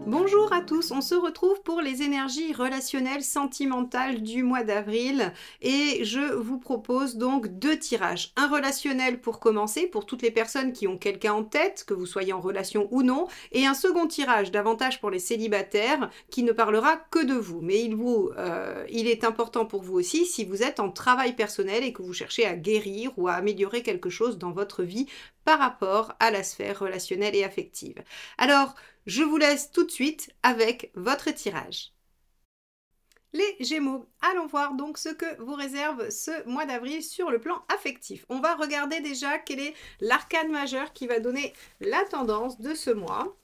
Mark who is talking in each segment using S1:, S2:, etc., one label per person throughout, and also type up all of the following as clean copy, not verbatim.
S1: Bonjour à tous, on se retrouve pour les énergies relationnelles sentimentales du mois d'avril et je vous propose donc deux tirages. Un relationnel pour commencer, pour toutes les personnes qui ont quelqu'un en tête, que vous soyez en relation ou non, et un second tirage, davantage pour les célibataires, qui ne parlera que de vous. Mais il est important pour vous aussi si vous êtes en travail personnel et que vous cherchez à guérir ou à améliorer quelque chose dans votre vie par rapport à la sphère relationnelle et affective. Alors, je vous laisse tout de suite avec votre tirage. Les Gémeaux, allons voir donc ce que vous réserve ce mois d'avril sur le plan affectif. On va regarder déjà quel est l'arcane majeur qui va donner la tendance de ce mois.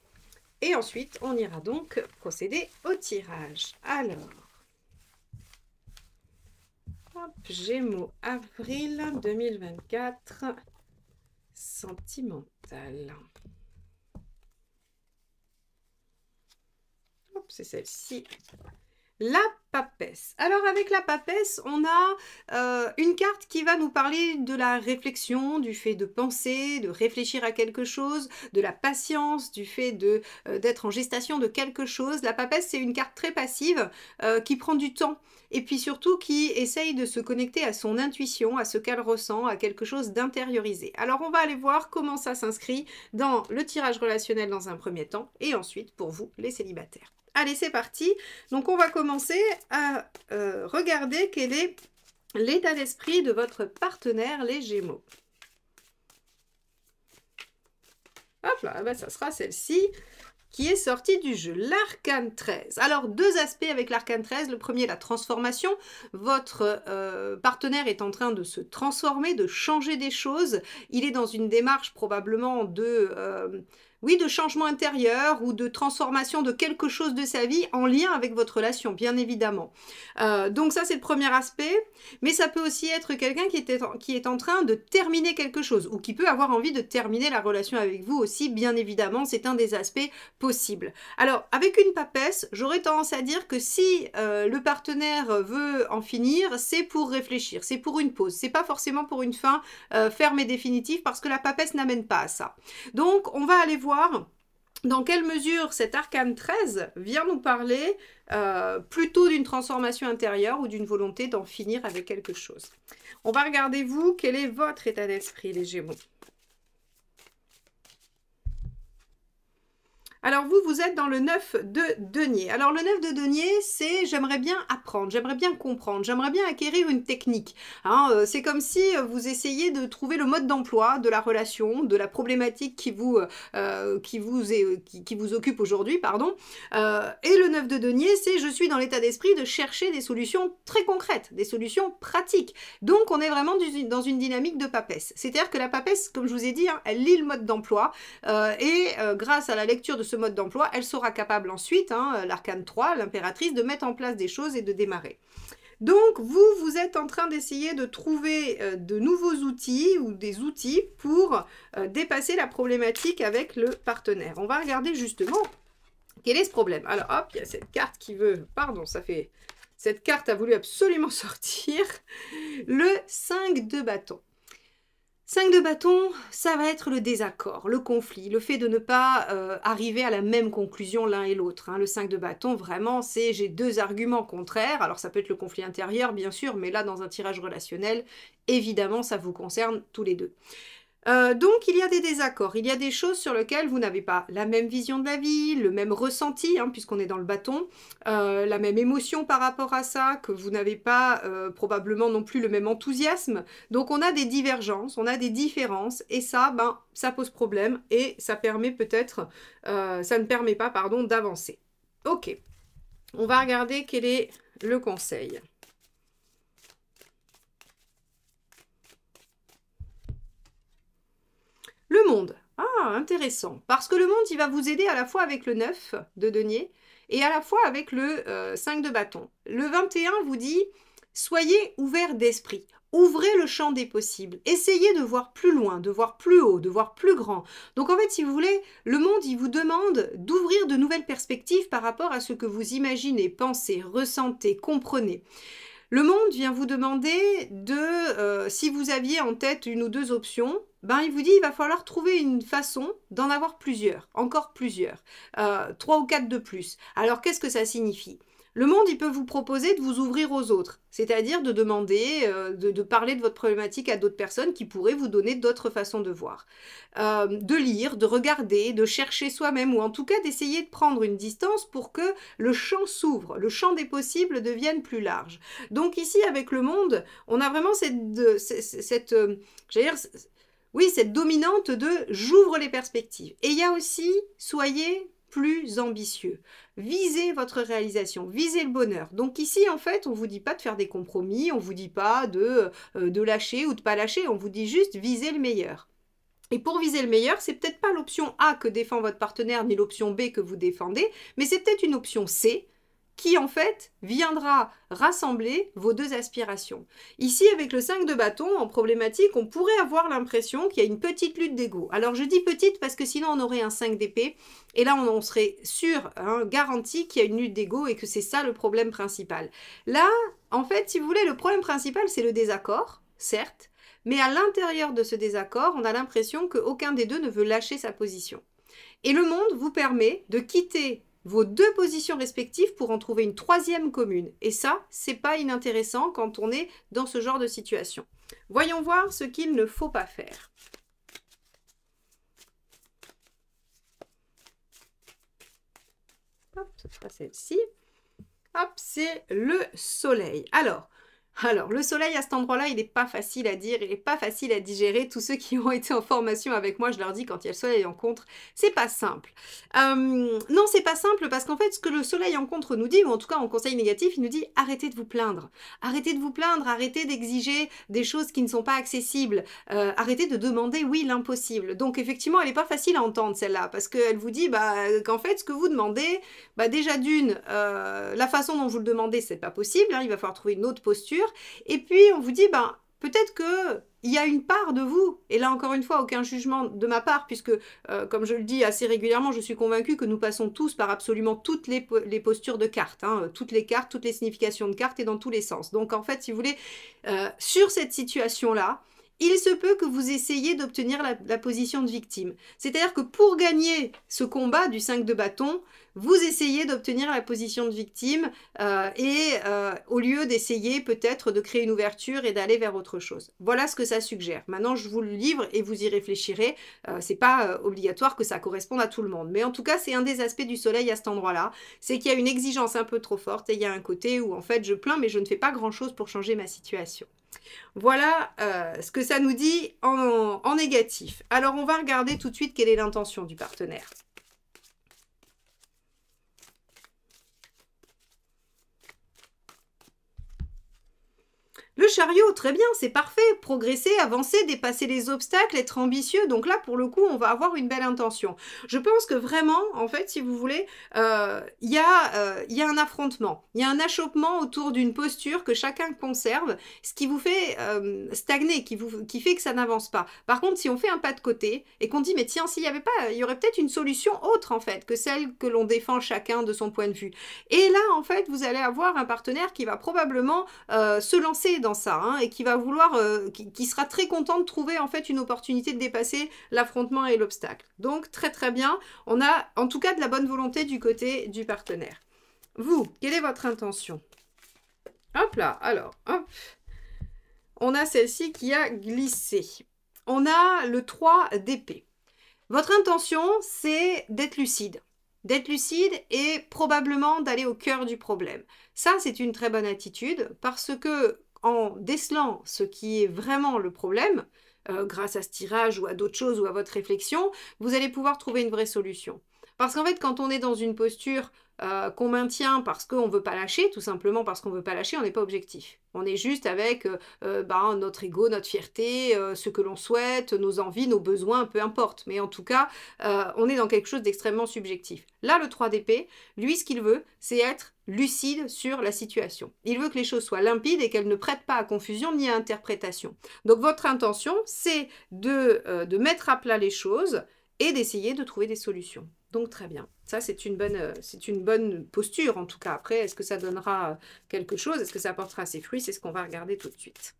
S1: Et ensuite, on ira donc procéder au tirage. Alors, hop, Gémeaux, avril 2024, sentimental. C'est celle-ci. La papesse. Alors avec la papesse, on a une carte qui va nous parler de la réflexion, du fait de penser, de réfléchir à quelque chose, de la patience, du fait d'être en gestation de quelque chose. La papesse, c'est une carte très passive qui prend du temps et puis surtout qui essaye de se connecter à son intuition, à ce qu'elle ressent, à quelque chose d'intériorisé. Alors on va aller voir comment ça s'inscrit dans le tirage relationnel dans un premier temps et ensuite pour vous, les célibataires. Allez, c'est parti. Donc, on va commencer à regarder quel est l'état d'esprit de votre partenaire, les Gémeaux. Hop là, ben, ça sera celle-ci qui est sortie du jeu, l'arcane 13. Alors, deux aspects avec l'arcane 13. Le premier, la transformation. Votre partenaire est en train de se transformer, de changer des choses. Il est dans une démarche probablement de changement intérieur ou de transformation de quelque chose de sa vie en lien avec votre relation, bien évidemment. Donc ça, c'est le premier aspect. Mais ça peut aussi être quelqu'un qui est en train de terminer quelque chose ou qui peut avoir envie de terminer la relation avec vous aussi, bien évidemment. C'est un des aspects possibles. Alors, avec une papesse, j'aurais tendance à dire que si le partenaire veut en finir, c'est pour réfléchir, c'est pour une pause. C'est pas forcément pour une fin ferme et définitive parce que la papesse n'amène pas à ça. Donc, on va aller voir dans quelle mesure cet arcane 13 vient nous parler plutôt d'une transformation intérieure ou d'une volonté d'en finir avec quelque chose. On va regarder vous, quel est votre état d'esprit, les Gémeaux. Alors vous êtes dans le 9 de denier. Alors le 9 de denier, c'est j'aimerais bien apprendre, j'aimerais bien comprendre, j'aimerais bien acquérir une technique. Hein, c'est comme si vous essayez de trouver le mode d'emploi de la relation, de la problématique qui vous occupe aujourd'hui, pardon. Et le 9 de denier, c'est je suis dans l'état d'esprit de chercher des solutions très concrètes, des solutions pratiques. Donc on est vraiment dans une dynamique de papesse. C'est-à-dire que la papesse, comme je vous ai dit, hein, elle lit le mode d'emploi grâce à la lecture de ce mode d'emploi, elle sera capable ensuite, hein, l'arcane 3, l'impératrice, de mettre en place des choses et de démarrer. Donc, vous êtes en train d'essayer de trouver de nouveaux outils ou des outils pour dépasser la problématique avec le partenaire. On va regarder justement quel est ce problème. Alors, hop, il y a cette carte qui veut... Pardon, cette carte a voulu absolument sortir. Le 5 de bâton. 5 de bâton, ça va être le désaccord, le conflit, le fait de ne pas arriver à la même conclusion l'un et l'autre. Hein. Le 5 de bâton, vraiment, c'est j'ai deux arguments contraires. Alors ça peut être le conflit intérieur, bien sûr, mais là, dans un tirage relationnel, évidemment, ça vous concerne tous les deux. Donc il y a des désaccords, il y a des choses sur lesquelles vous n'avez pas la même vision de la vie, le même ressenti, hein, puisqu'on est dans le bâton, la même émotion par rapport à ça, que vous n'avez pas probablement non plus le même enthousiasme. Donc on a des divergences, on a des différences, et ça, ça pose problème, et ça permet peut-être, ça ne permet pas, pardon, d'avancer. Ok, on va regarder quel est le conseil. Le monde. Ah, intéressant. Parce que le monde, il va vous aider à la fois avec le 9 de denier et à la fois avec le 5 de bâton. Le 21 vous dit, soyez ouverts d'esprit. Ouvrez le champ des possibles. Essayez de voir plus loin, de voir plus haut, de voir plus grand. Donc en fait, si vous voulez, le monde, il vous demande d'ouvrir de nouvelles perspectives par rapport à ce que vous imaginez, pensez, ressentez, comprenez. Le monde vient vous demander de, si vous aviez en tête une ou deux options, ben il vous dit il va falloir trouver une façon d'en avoir plusieurs, encore plusieurs, 3 ou 4 de plus. Alors qu'est-ce que ça signifie? Le monde, il peut vous proposer de vous ouvrir aux autres, c'est-à-dire de demander, de parler de votre problématique à d'autres personnes qui pourraient vous donner d'autres façons de voir. De lire, de regarder, de chercher soi-même, ou en tout cas d'essayer de prendre une distance pour que le champ s'ouvre, le champ des possibles devienne plus large. Donc ici, avec le monde, on a vraiment cette dominante de j'ouvre les perspectives. Et il y a aussi, soyez plus ambitieux. Visez votre réalisation, visez le bonheur. Donc ici, en fait, on ne vous dit pas de faire des compromis, on ne vous dit pas de lâcher ou de pas lâcher, on vous dit juste visez le meilleur. Et pour viser le meilleur, c'est peut-être pas l'option A que défend votre partenaire, ni l'option B que vous défendez, mais c'est peut-être une option C qui en fait viendra rassembler vos deux aspirations. Ici, avec le 5 de bâton, en problématique, on pourrait avoir l'impression qu'il y a une petite lutte d'ego. Alors je dis petite parce que sinon on aurait un 5 d'épée, et là on serait sûr, garanti qu'il y a une lutte d'ego et que c'est ça le problème principal. Là, en fait, si vous voulez, le problème principal c'est le désaccord, certes, mais à l'intérieur de ce désaccord, on a l'impression qu'aucun des deux ne veut lâcher sa position. Et le monde vous permet de quitter vos deux positions respectives pour en trouver une troisième commune. Et ça, c'est pas inintéressant quand on est dans ce genre de situation. Voyons voir ce qu'il ne faut pas faire. Hop, ce sera celle-ci. Hop, c'est le soleil. Alors, le soleil à cet endroit-là, il n'est pas facile à dire, il n'est pas facile à digérer. Tous ceux qui ont été en formation avec moi, je leur dis quand il y a le soleil en contre, c'est pas simple. Non, c'est pas simple parce qu'en fait, ce que le soleil en contre nous dit, ou en tout cas en conseil négatif, il nous dit arrêtez de vous plaindre. Arrêtez de vous plaindre, arrêtez d'exiger des choses qui ne sont pas accessibles. Arrêtez de demander, oui, l'impossible. Donc effectivement, elle n'est pas facile à entendre celle-là parce qu'elle vous dit qu'en fait, ce que vous demandez, déjà d'une, la façon dont vous le demandez, c'est pas possible, il va falloir trouver une autre posture. Et puis, on vous dit, peut-être qu'il y a une part de vous, et là encore une fois, aucun jugement de ma part, puisque, comme je le dis assez régulièrement, je suis convaincue que nous passons tous par absolument toutes les postures de cartes, toutes les cartes, toutes les significations de cartes et dans tous les sens. Donc, en fait, si vous voulez, sur cette situation-là, il se peut que vous essayiez d'obtenir la position de victime. C'est-à-dire que pour gagner ce combat du 5 de bâton, vous essayez d'obtenir la position de victime au lieu d'essayer peut-être de créer une ouverture et d'aller vers autre chose. Voilà ce que ça suggère. Maintenant, je vous le livre et vous y réfléchirez. C'est pas obligatoire que ça corresponde à tout le monde. Mais en tout cas, c'est un des aspects du soleil à cet endroit-là. C'est qu'il y a une exigence un peu trop forte et il y a un côté où en fait je plains mais je ne fais pas grand-chose pour changer ma situation. Voilà ce que ça nous dit en négatif. Alors, on va regarder tout de suite quelle est l'intention du partenaire. Le chariot, très bien, c'est parfait. Progresser, avancer, dépasser les obstacles, être ambitieux. Donc là, pour le coup, on va avoir une belle intention. Je pense que vraiment, en fait, si vous voulez, il y a un affrontement. Il y a un achoppement autour d'une posture que chacun conserve, ce qui vous fait stagner, qui fait que ça n'avance pas. Par contre, si on fait un pas de côté et qu'on dit, mais tiens, s'il y avait pas, il y aurait peut-être une solution autre, en fait, que celle que l'on défend chacun de son point de vue. Et là, en fait, vous allez avoir un partenaire qui va probablement se lancer dans ça, et qui va vouloir, qui sera très content de trouver en fait une opportunité de dépasser l'affrontement et l'obstacle. Donc très très bien, on a en tout cas de la bonne volonté du côté du partenaire. Vous, quelle est votre intention? Hop là, alors, hop, on a celle-ci qui a glissé. On a le 3 d'épée. Votre intention, c'est d'être lucide. D'être lucide et probablement d'aller au cœur du problème. Ça, c'est une très bonne attitude parce que en décelant ce qui est vraiment le problème, grâce à ce tirage ou à d'autres choses ou à votre réflexion, vous allez pouvoir trouver une vraie solution. Parce qu'en fait, quand on est dans une posture qu'on maintient parce qu'on ne veut pas lâcher, tout simplement parce qu'on ne veut pas lâcher, on n'est pas objectif. On est juste avec notre ego, notre fierté, ce que l'on souhaite, nos envies, nos besoins, peu importe. Mais en tout cas, on est dans quelque chose d'extrêmement subjectif. Là, le 3 d'épée, lui, ce qu'il veut, c'est être lucide sur la situation. Il veut que les choses soient limpides et qu'elles ne prêtent pas à confusion ni à interprétation. Donc, votre intention, c'est de mettre à plat les choses et d'essayer de trouver des solutions. Donc très bien, ça c'est une bonne posture en tout cas. Après, est-ce que ça donnera quelque chose? Est-ce que ça apportera ses fruits? C'est ce qu'on va regarder tout de suite.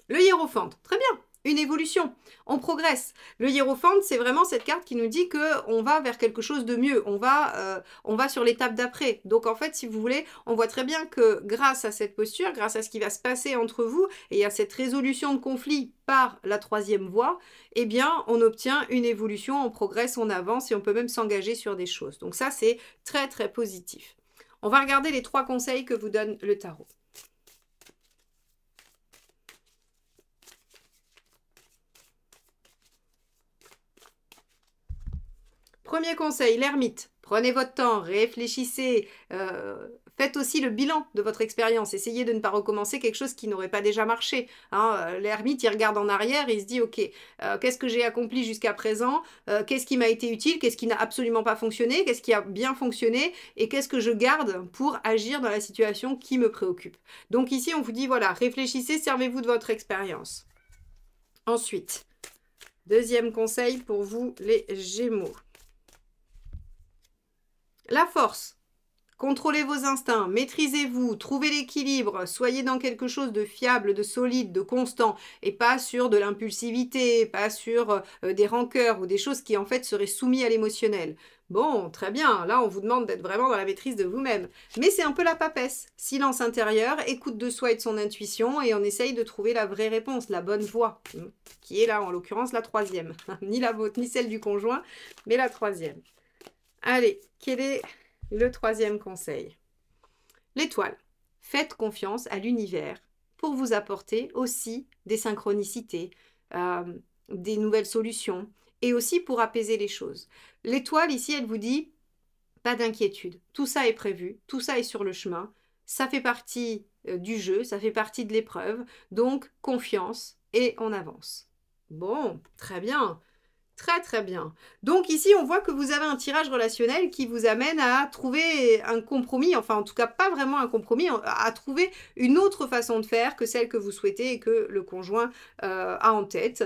S1: Le hiérophante, très bien, une évolution, on progresse. Le hiérophante, c'est vraiment cette carte qui nous dit qu'on va vers quelque chose de mieux, on va sur l'étape d'après. Donc en fait, si vous voulez, on voit très bien que grâce à cette posture, grâce à ce qui va se passer entre vous et à cette résolution de conflit par la troisième voie, eh bien, on obtient une évolution, on progresse, on avance et on peut même s'engager sur des choses. Donc ça, c'est très très positif. On va regarder les 3 conseils que vous donne le tarot. Premier conseil, l'ermite. Prenez votre temps, réfléchissez, faites aussi le bilan de votre expérience. Essayez de ne pas recommencer quelque chose qui n'aurait pas déjà marché. Hein. L'ermite, il regarde en arrière et il se dit, ok, qu'est-ce que j'ai accompli jusqu'à présent? Qu'est-ce qui m'a été utile? Qu'est-ce qui n'a absolument pas fonctionné? Qu'est-ce qui a bien fonctionné? Et qu'est-ce que je garde pour agir dans la situation qui me préoccupe? Donc ici, on vous dit, voilà, réfléchissez, servez-vous de votre expérience. Ensuite, deuxième conseil pour vous, les Gémeaux. La force, contrôlez vos instincts, maîtrisez-vous, trouvez l'équilibre, soyez dans quelque chose de fiable, de solide, de constant, et pas sur de l'impulsivité, pas sur des rancœurs ou des choses qui en fait seraient soumises à l'émotionnel. Bon, très bien, là on vous demande d'être vraiment dans la maîtrise de vous-même. Mais c'est un peu la papesse, silence intérieur, écoute de soi et de son intuition, et on essaye de trouver la vraie réponse, la bonne voie, qui est là en l'occurrence la troisième. Ni la vôtre, ni celle du conjoint, mais la troisième. Allez, quel est le 3e conseil? L'étoile. Faites confiance à l'univers pour vous apporter aussi des synchronicités, des nouvelles solutions et aussi pour apaiser les choses. L'étoile, ici, elle vous dit, pas d'inquiétude. Tout ça est prévu, tout ça est sur le chemin. Ça fait partie du jeu, ça fait partie de l'épreuve. Donc, confiance et on avance. Bon, très bien. Très très bien. Donc ici, on voit que vous avez un tirage relationnel qui vous amène à trouver un compromis, enfin en tout cas pas vraiment un compromis, à trouver une autre façon de faire que celle que vous souhaitez et que le conjoint a en tête.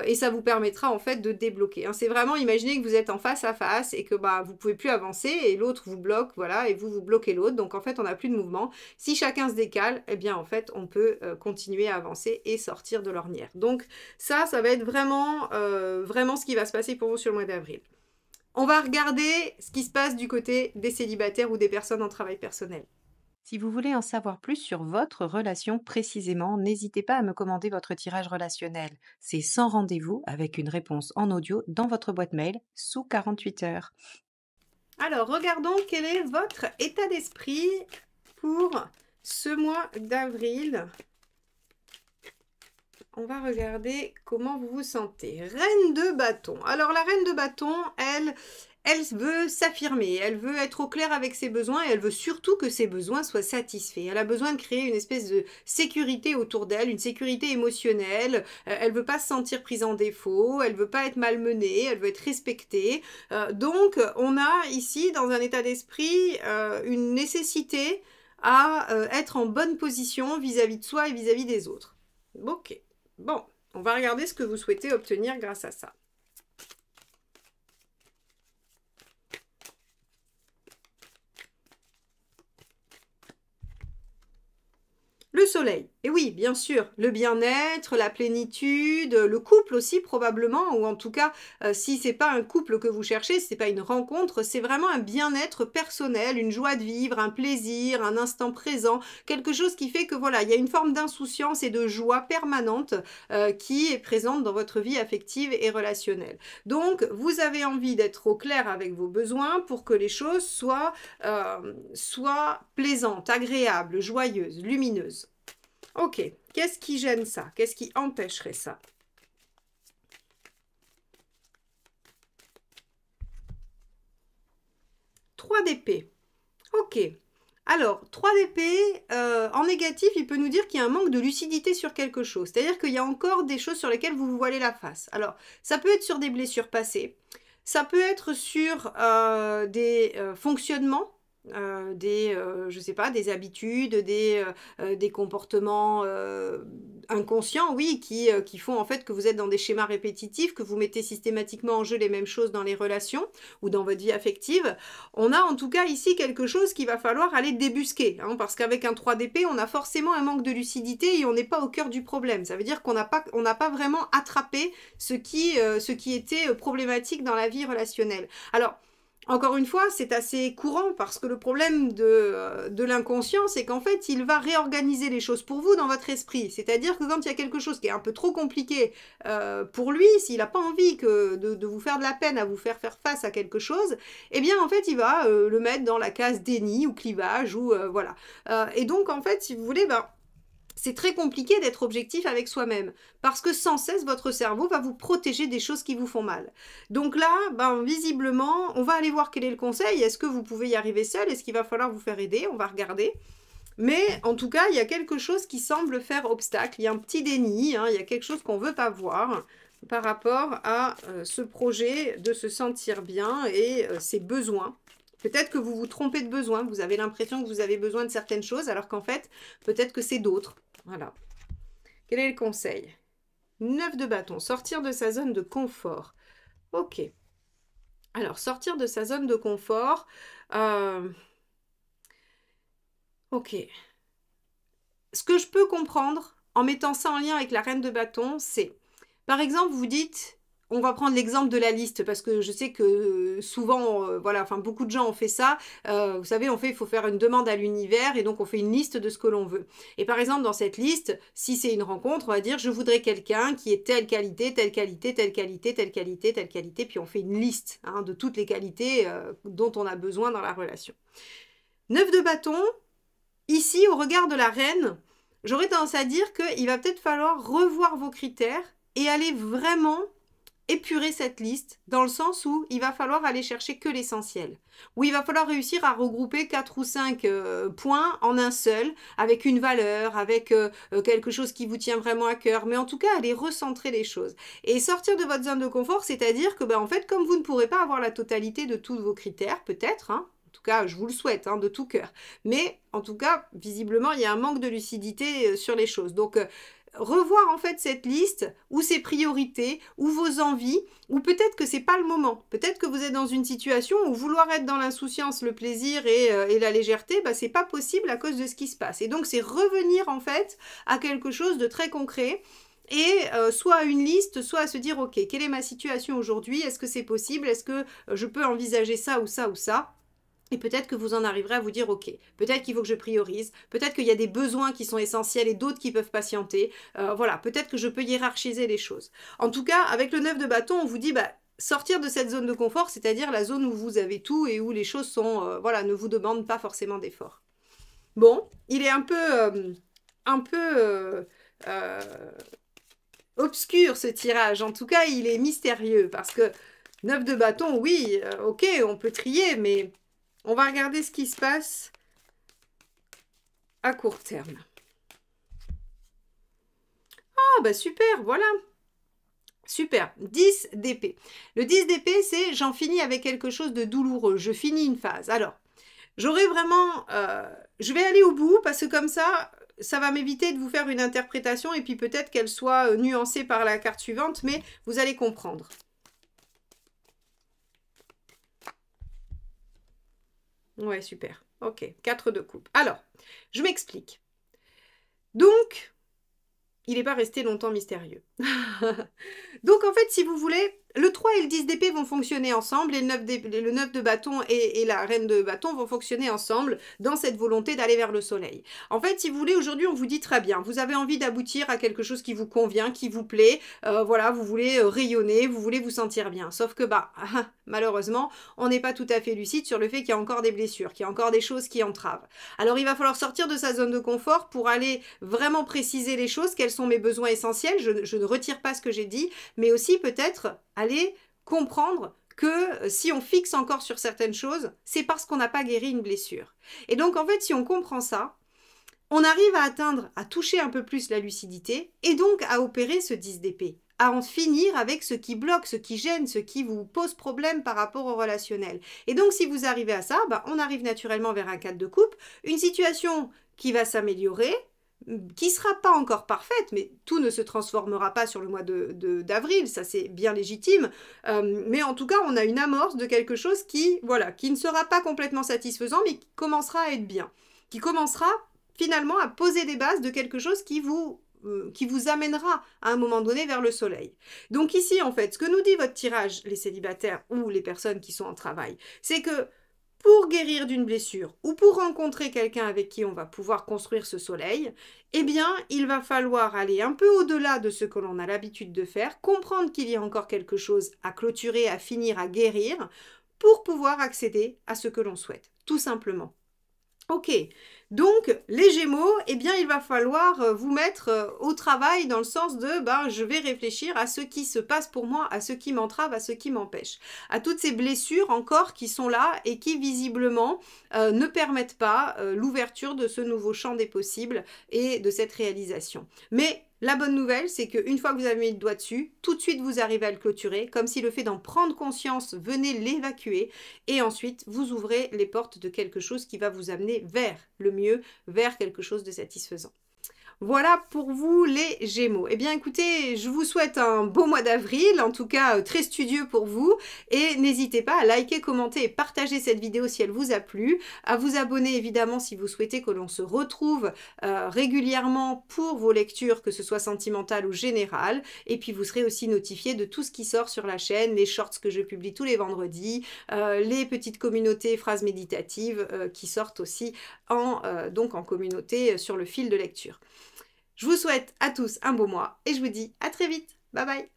S1: Et ça vous permettra en fait de débloquer. Hein. C'est vraiment, imaginez que vous êtes en face à face et que vous ne pouvez plus avancer et l'autre vous bloque, voilà, et vous bloquez l'autre. Donc en fait, on n'a plus de mouvement. Si chacun se décale, eh bien en fait, on peut continuer à avancer et sortir de l'ornière. Donc ça va être vraiment, vraiment ce qui va se passer pour vous sur le mois d'avril. On va regarder ce qui se passe du côté des célibataires ou des personnes en travail personnel.
S2: Si vous voulez en savoir plus sur votre relation précisément, n'hésitez pas à me commander votre tirage relationnel. C'est sans rendez-vous avec une réponse en audio dans votre boîte mail sous 48 heures.
S1: Alors, regardons quel est votre état d'esprit pour ce mois d'avril. On va regarder comment vous vous sentez. Reine de bâton. Alors, la reine de bâton, elle veut s'affirmer, elle veut être au clair avec ses besoins et elle veut surtout que ses besoins soient satisfaits. Elle a besoin de créer une espèce de sécurité autour d'elle, une sécurité émotionnelle. Elle veut pas se sentir prise en défaut, elle veut pas être malmenée, elle veut être respectée. Donc, on a ici, dans un état d'esprit, une nécessité à être en bonne position vis-à-vis de soi et vis-à-vis des autres. Ok. Bon, on va regarder ce que vous souhaitez obtenir grâce à ça. Le soleil. Et oui, bien sûr, le bien-être, la plénitude, le couple aussi probablement, ou en tout cas, si c'est pas un couple que vous cherchez, si c'est pas une rencontre, c'est vraiment un bien-être personnel, une joie de vivre, un plaisir, un instant présent, quelque chose qui fait que voilà, il y a une forme d'insouciance et de joie permanente qui est présente dans votre vie affective et relationnelle. Donc, vous avez envie d'être au clair avec vos besoins pour que les choses soient plaisantes, agréables, joyeuses, lumineuses. Ok, qu'est-ce qui gêne ça? Qu'est-ce qui empêcherait ça? Trois d'épée. Ok. Alors, 3 d'épée, en négatif, il peut nous dire qu'il y a un manque de lucidité sur quelque chose. C'est-à-dire qu'il y a encore des choses sur lesquelles vous vous voilez la face. Alors, ça peut être sur des blessures passées. Ça peut être sur des fonctionnements je sais pas, des habitudes, des comportements inconscients, oui, qui font en fait que vous êtes dans des schémas répétitifs, que vous mettez systématiquement en jeu les mêmes choses dans les relations ou dans votre vie affective. On a en tout cas ici quelque chose qu'il va falloir aller débusquer, hein, parce qu'avec un 3 d'épée, on a forcément un manque de lucidité et on n'est pas au cœur du problème. Ça veut dire qu'on n'a pas vraiment attrapé ce qui était problématique dans la vie relationnelle. Alors, encore une fois, c'est assez courant parce que le problème de l'inconscient, c'est qu'en fait, il va réorganiser les choses pour vous dans votre esprit. C'est-à-dire que quand il y a quelque chose qui est un peu trop compliqué pour lui, s'il n'a pas envie de vous faire de la peine à vous faire face à quelque chose, eh bien, en fait, il va le mettre dans la case déni ou clivage ou voilà. Et donc, en fait, si vous voulez, c'est très compliqué d'être objectif avec soi-même, parce que sans cesse, votre cerveau va vous protéger des choses qui vous font mal. Donc là, visiblement, on va aller voir quel est le conseil. Est-ce que vous pouvez y arriver seul? Est-ce qu'il va falloir vous faire aider? On va regarder. Mais en tout cas, il y a quelque chose qui semble faire obstacle. Il y a un petit déni, hein, il y a quelque chose qu'on ne veut pas voir par rapport à ce projet de se sentir bien et ses besoins. Peut-être que vous vous trompez de besoin, vous avez l'impression que vous avez besoin de certaines choses, alors qu'en fait, peut-être que c'est d'autres. Voilà. Quel est le conseil? 9 de bâton, sortir de sa zone de confort. Ok. Alors, sortir de sa zone de confort. Ok. Ce que je peux comprendre, en mettant ça en lien avec la reine de bâton, c'est, par exemple, vous dites... On va prendre l'exemple de la liste parce que je sais que souvent, voilà, enfin beaucoup de gens ont fait ça. Vous savez, il faut faire une demande à l'univers et donc on fait une liste de ce que l'on veut. Et par exemple, dans cette liste, si c'est une rencontre, on va dire je voudrais quelqu'un qui ait telle qualité, telle qualité, telle qualité, telle qualité, telle qualité, puis on fait une liste de toutes les qualités dont on a besoin dans la relation. 9 de bâton, ici, au regard de la reine, j'aurais tendance à dire qu'il va peut-être falloir revoir vos critères et aller vraiment épurer cette liste, dans le sens où il va falloir aller chercher que l'essentiel, où il va falloir réussir à regrouper 4 ou 5 points en un seul, avec une valeur, avec quelque chose qui vous tient vraiment à cœur, mais en tout cas, aller recentrer les choses. Et sortir de votre zone de confort, c'est-à-dire que, en fait, comme vous ne pourrez pas avoir la totalité de tous vos critères, peut-être, en tout cas, je vous le souhaite, de tout cœur, mais en tout cas, visiblement, il y a un manque de lucidité sur les choses. Donc, revoir en fait cette liste ou ses priorités ou vos envies, ou peut-être que c'est pas le moment, peut-être que vous êtes dans une situation où vouloir être dans l'insouciance, le plaisir et la légèreté, c'est pas possible à cause de ce qui se passe. Et donc c'est revenir en fait à quelque chose de très concret. Et soit à une liste, soit à se dire ok, quelle est ma situation aujourd'hui, est-ce que c'est possible, est-ce que je peux envisager ça ou ça ou ça. Et peut-être que vous en arriverez à vous dire, ok, peut-être qu'il faut que je priorise, peut-être qu'il y a des besoins qui sont essentiels et d'autres qui peuvent patienter. Voilà, peut-être que je peux hiérarchiser les choses. En tout cas, avec le 9 de bâton, on vous dit, sortir de cette zone de confort, c'est-à-dire la zone où vous avez tout et où les choses sont, ne vous demandent pas forcément d'effort. Bon, il est un peu obscur ce tirage. En tout cas, il est mystérieux parce que 9 de bâton, oui, ok, on peut trier, mais... On va regarder ce qui se passe à court terme. Ah, super, voilà. Super, 10 d'épée. Le 10 d'épée, c'est j'en finis avec quelque chose de douloureux. Je finis une phase. Alors, j'aurais vraiment... je vais aller au bout parce que comme ça va m'éviter de vous faire une interprétation et puis peut-être qu'elle soit nuancée par la carte suivante, mais vous allez comprendre. Ouais, super. Ok, 4 de coupe. Alors, je m'explique. Donc, il n'est pas resté longtemps mystérieux. Donc, en fait, si vous voulez, le 3 et le 10 d'épée vont fonctionner ensemble et le 9 de bâton et la reine de bâton vont fonctionner ensemble dans cette volonté d'aller vers le soleil. En fait, si vous voulez, aujourd'hui, on vous dit très bien, vous avez envie d'aboutir à quelque chose qui vous convient, qui vous plaît, voilà, vous voulez rayonner, vous voulez vous sentir bien. Sauf que, malheureusement, on n'est pas tout à fait lucide sur le fait qu'il y a encore des blessures, qu'il y a encore des choses qui entravent. Alors, il va falloir sortir de sa zone de confort pour aller vraiment préciser les choses, quels sont mes besoins essentiels, je ne retire pas ce que j'ai dit, mais aussi peut-être aller comprendre que si on fixe encore sur certaines choses, c'est parce qu'on n'a pas guéri une blessure. Et donc, en fait, si on comprend ça, on arrive à toucher un peu plus la lucidité et donc à opérer ce 10 d'épée, à en finir avec ce qui bloque, ce qui gêne, ce qui vous pose problème par rapport au relationnel. Et donc si vous arrivez à ça, on arrive naturellement vers un cadre de couple, une situation qui va s'améliorer, qui sera pas encore parfaite, mais tout ne se transformera pas sur le mois d'avril, ça c'est bien légitime, mais en tout cas on a une amorce de quelque chose qui ne sera pas complètement satisfaisant, mais qui commencera à être bien, qui commencera finalement à poser des bases de quelque chose qui vous amènera à un moment donné vers le soleil. Donc ici en fait, ce que nous dit votre tirage, les célibataires ou les personnes qui sont en travail, c'est que pour guérir d'une blessure ou pour rencontrer quelqu'un avec qui on va pouvoir construire ce soleil, eh bien, il va falloir aller un peu au-delà de ce que l'on a l'habitude de faire, comprendre qu'il y a encore quelque chose à clôturer, à finir, à guérir, pour pouvoir accéder à ce que l'on souhaite, tout simplement. Ok, donc les Gémeaux, eh bien il va falloir vous mettre au travail dans le sens de je vais réfléchir à ce qui se passe pour moi, à ce qui m'entrave, à ce qui m'empêche, à toutes ces blessures encore qui sont là et qui visiblement ne permettent pas l'ouverture de ce nouveau champ des possibles et de cette réalisation. Mais la bonne nouvelle, c'est qu'une fois que vous avez mis le doigt dessus, tout de suite vous arrivez à le clôturer, comme si le fait d'en prendre conscience venait l'évacuer, et ensuite vous ouvrez les portes de quelque chose qui va vous amener vers le mieux, vers quelque chose de satisfaisant. Voilà pour vous les Gémeaux. Eh bien écoutez, je vous souhaite un beau mois d'avril, en tout cas très studieux pour vous, et n'hésitez pas à liker, commenter et partager cette vidéo si elle vous a plu, à vous abonner évidemment si vous souhaitez que l'on se retrouve régulièrement pour vos lectures, que ce soit sentimentales ou générales, et puis vous serez aussi notifié de tout ce qui sort sur la chaîne, les shorts que je publie tous les vendredis, les petites communautés phrases méditatives qui sortent aussi donc en communauté sur le fil de lecture. Je vous souhaite à tous un beau mois et je vous dis à très vite. Bye bye.